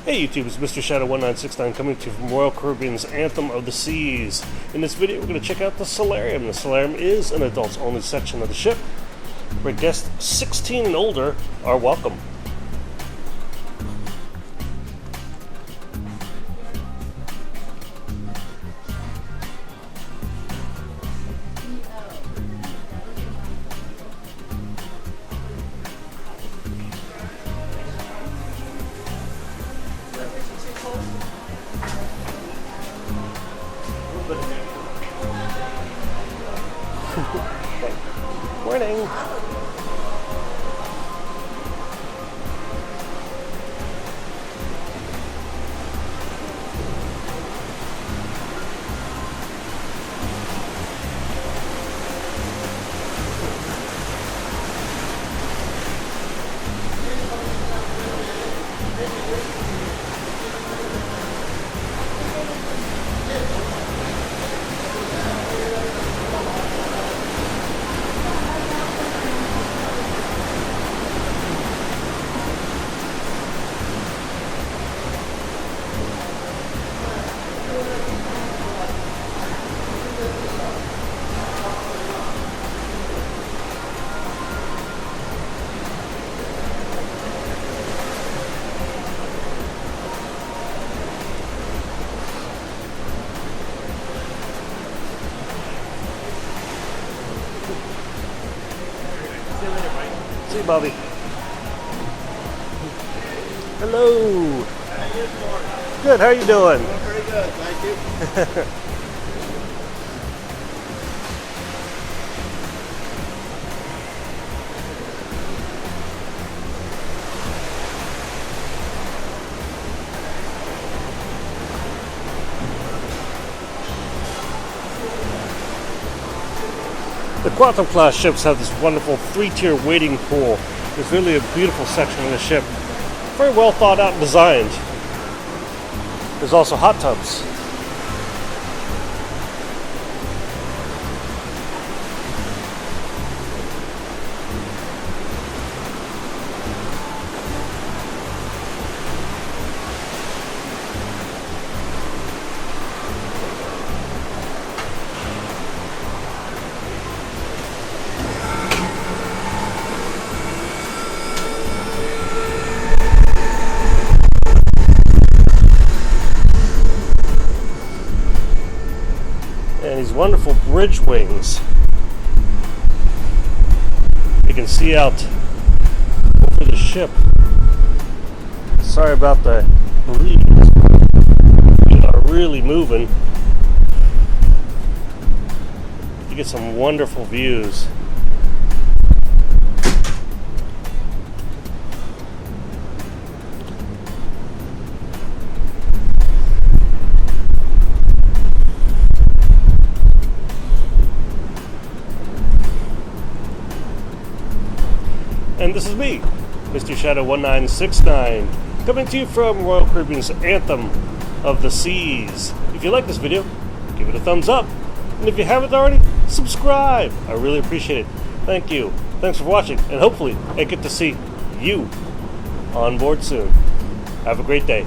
Hey YouTube, it's Mr. Shadow 1969 coming to you from Royal Caribbean's Anthem of the Seas. In this video, we're going to check out the Solarium. The Solarium is an adults-only section of the ship where guests 16 and older are welcome. Morning. See you, Bobby. Hello. Good. How are you doing? I'm pretty good, thank you. The Quantum class ships have this wonderful three-tier waiting pool. It's really a beautiful section of the ship. Very well thought out and designed. There's also hot tubs. And these wonderful bridge wings. You can see out over the ship. Sorry about the breeze. We are really moving. You get some wonderful views. And this is me, Mr. Shadow 1969, coming to you from Royal Caribbean's Anthem of the Seas. If you like this video, give it a thumbs up. And if you haven't already, subscribe. I really appreciate it. Thank you. Thanks for watching. And hopefully I get to see you on board soon. Have a great day.